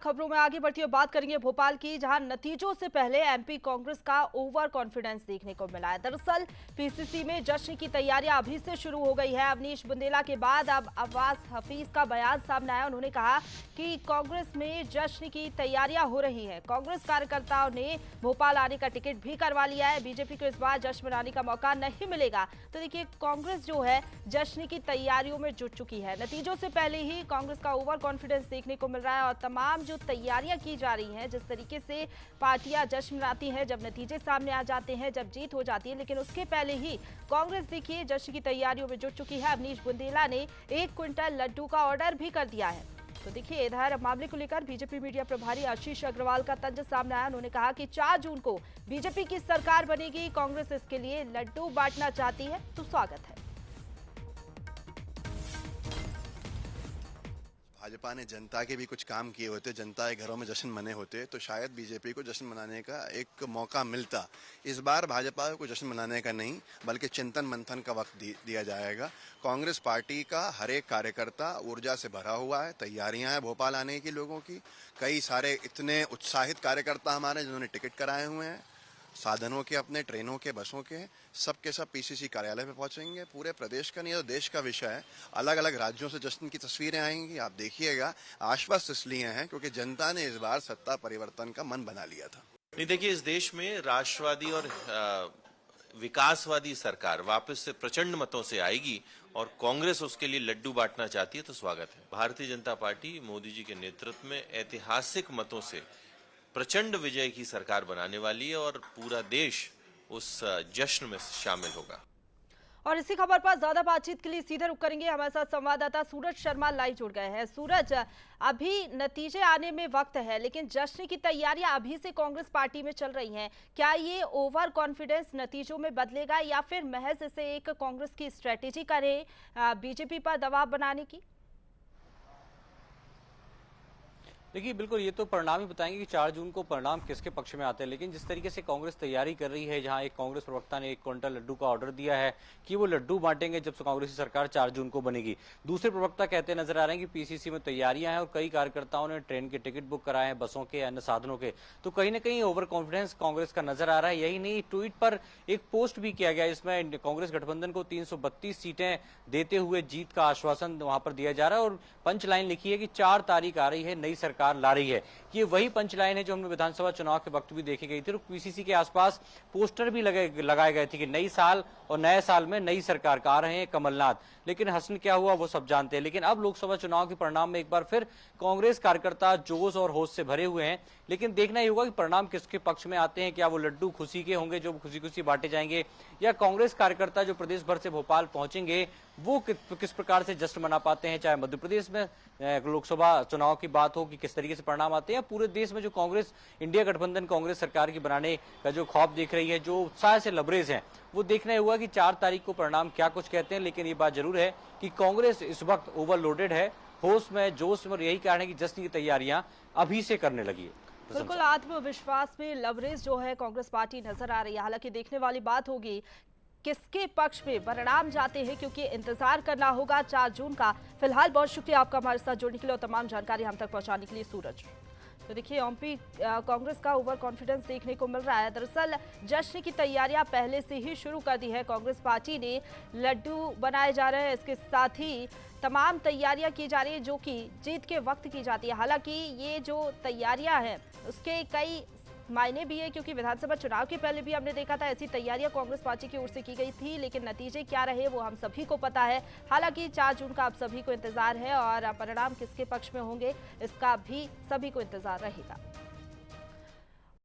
खबरों में आगे बढ़ती हुई बात करेंगे भोपाल की, जहां नतीजों से पहले एमपी कांग्रेस का ओवर कॉन्फिडेंस देखने को मिला है। दरअसल पीसीसी में जश्न की तैयारियां अभी से शुरू हो गई है। अवनीश बुंदेला के बाद अब अब्बास हफीज का बयान सामने आया। उन्होंने कहा कि कांग्रेस में जश्न की तैयारियां हो रही है। कांग्रेस कार्यकर्ताओं ने भोपाल आने का टिकट भी करवा लिया है। बीजेपी को इस बार जश्न मनाने का मौका नहीं मिलेगा। तो देखिए, कांग्रेस जो है जश्न की तैयारियों में जुट चुकी है। नतीजों से पहले ही कांग्रेस का ओवर कॉन्फिडेंस देखने को मिल रहा है और तमाम जो तैयारियां की जा रही हैं, जिस तरीके से पार्टियां जश्न मनाती हैं जब नतीजे सामने आ जाते हैं, जब जीत हो जाती है, लेकिन उसके पहले ही कांग्रेस देखिए जश्न की तैयारियों में जुट चुकी है। अवनीश बुंदेला ने 1 क्विंटल लड्डू का ऑर्डर भी कर दिया है। तो देखिए, इधर मामले को लेकर बीजेपी मीडिया प्रभारी आशीष अग्रवाल का तंज सामने आया। उन्होंने कहा कि 4 जून को बीजेपी की सरकार बनेगी, कांग्रेस इसके लिए लड्डू बांटना चाहती है, तो स्वागत है। भाजपा ने जनता के भी कुछ काम किए होते, जनता के घरों में जश्न मने होते, तो शायद बीजेपी को जश्न मनाने का एक मौका मिलता। इस बार भाजपा को जश्न मनाने का नहीं, बल्कि चिंतन मंथन का वक्त दिया जाएगा। कांग्रेस पार्टी का हर एक कार्यकर्ता ऊर्जा से भरा हुआ है। तैयारियां हैं भोपाल आने की लोगों की। कई सारे इतने उत्साहित कार्यकर्ता हमारे जिन्होंने टिकट कराए हुए हैं, साधनों के, अपने ट्रेनों के, बसों के, सबके सब पीसीसी कार्यालय पे पहुंचेंगे। पूरे प्रदेश का नहीं तो देश का विषय है। अलग अलग राज्यों से जश्न की तस्वीरें आएंगी, आप देखिएगा। आश्वस्त इसलिए हैं क्योंकि जनता ने इस बार सत्ता परिवर्तन का मन बना लिया था। नहीं, देखिए, इस देश में राष्ट्रवादी और विकासवादी सरकार वापस से प्रचंड मतों से आएगी और कांग्रेस उसके लिए लड्डू बांटना चाहती है, तो स्वागत है। भारतीय जनता पार्टी मोदी जी के नेतृत्व में ऐतिहासिक मतों से प्रचंड विजय की सरकार बनाने वाली है और पूरा देश उस जश्न में शामिल होगा। और इसी खबर पर ज्यादा बातचीत के लिए सीधे रुक करेंगे। हमारे साथ संवाददाता सूरज शर्मा लाइव जुड़ गए हैं। सूरज, अभी नतीजे आने में वक्त है, लेकिन जश्न की तैयारियां अभी से कांग्रेस पार्टी में चल रही हैं। क्या ये ओवर कॉन्फिडेंस नतीजों में बदलेगा या फिर महज इसे एक कांग्रेस की स्ट्रेटेजी करे बीजेपी पर दबाव बनाने की? देखिए, बिल्कुल ये तो परिणाम ही बताएंगे कि 4 जून को परिणाम किसके पक्ष में आते हैं। लेकिन जिस तरीके से कांग्रेस तैयारी कर रही है, जहां एक कांग्रेस प्रवक्ता ने 1 क्विंटल लड्डू का ऑर्डर दिया है कि वो लड्डू बांटेंगे जब कांग्रेस की सरकार 4 जून को बनेगी। दूसरे प्रवक्ता कहते नजर आ रहे हैं कि पीसीसी में तैयारियां हैं और कई कार्यकर्ताओं ने ट्रेन के टिकट बुक कराए हैं, बसों के, अन्य साधनों के। तो कहीं ना कहीं ओवर कॉन्फिडेंस कांग्रेस का नजर आ रहा है। यही नहीं, ट्वीट पर एक पोस्ट भी किया गया, इसमें कांग्रेस गठबंधन को 332 सीटें देते हुए जीत का आश्वासन वहां पर दिया जा रहा है और पंच लाइन लिखी है कि 4 तारीख आ रही है, नई सरकार ला रही है। ये वही पंचलाइन है जो हमने विधानसभा चुनाव के वक्त भी देखी गई थी। पीसीसी के आसपास पोस्टर भी लगाए गए थे कि नई साल और नए साल में नई सरकार का आ रहे हैं कमलनाथ। लेकिन हसन क्या हुआ वो सब जानते हैं। लेकिन अब लोकसभा चुनाव के परिणाम में एक बार फिर कांग्रेस कार्यकर्ता जोश और होश से भरे हुए हैं। लेकिन देखना ही होगा कि परिणाम किसके पक्ष में आते हैं। क्या वो लड्डू खुशी के होंगे जो खुशी खुशी बांटे जाएंगे, या कांग्रेस कार्यकर्ता जो प्रदेश भर से भोपाल पहुंचेंगे वो किस प्रकार से जश्न मना पाते हैं। चाहे मध्य प्रदेश में लोकसभा चुनाव की बात हो कि किस तरीके से परिणाम आते हैं, पूरे देश में जो कांग्रेस इंडिया गठबंधन कांग्रेस सरकार की बनाने का जो ख्वाब देख रही है, जो उत्साह से लबरेज है, वो देखना हुआ कि 4 तारीख को परिणाम क्या कुछ कहते हैं। लेकिन ये बात जरूर है कि कांग्रेस इस वक्त ओवरलोडेड है, होश में, जोश में, और यही कारण है कि जश्न की तैयारियां अभी से करने लगी है। बिल्कुल, आत्मविश्वास में लवरेज जो है कांग्रेस पार्टी नजर आ रही है। हालांकि देखने वाली बात होगी किसके पक्ष में परिणाम जाते हैं, क्योंकि इंतजार करना होगा 4 जून का। फिलहाल बहुत शुक्रिया आपका हमारे साथ जुड़ने के लिए और तमाम जानकारी हम तक पहुंचाने के लिए, सूरज। तो देखिए, एमपी कांग्रेस का ओवर कॉन्फिडेंस देखने को मिल रहा है। दरअसल जश्न की तैयारियां पहले से ही शुरू कर दी है कांग्रेस पार्टी ने। लड्डू बनाए जा रहे हैं, इसके साथ ही तमाम तैयारियां की जा रही है जो कि जीत के वक्त की जाती है। हालांकि ये जो तैयारियां हैं उसके कई मायने भी है, क्योंकि विधानसभा चुनाव के पहले भी हमने देखा था ऐसी तैयारियां कांग्रेस पार्टी की ओर से की गई थी, लेकिन नतीजे क्या रहे वो हम सभी को पता है। हालांकि 4 जून का आप सभी को इंतजार है और परिणाम किसके पक्ष में होंगे इसका भी सभी को इंतजार रहेगा।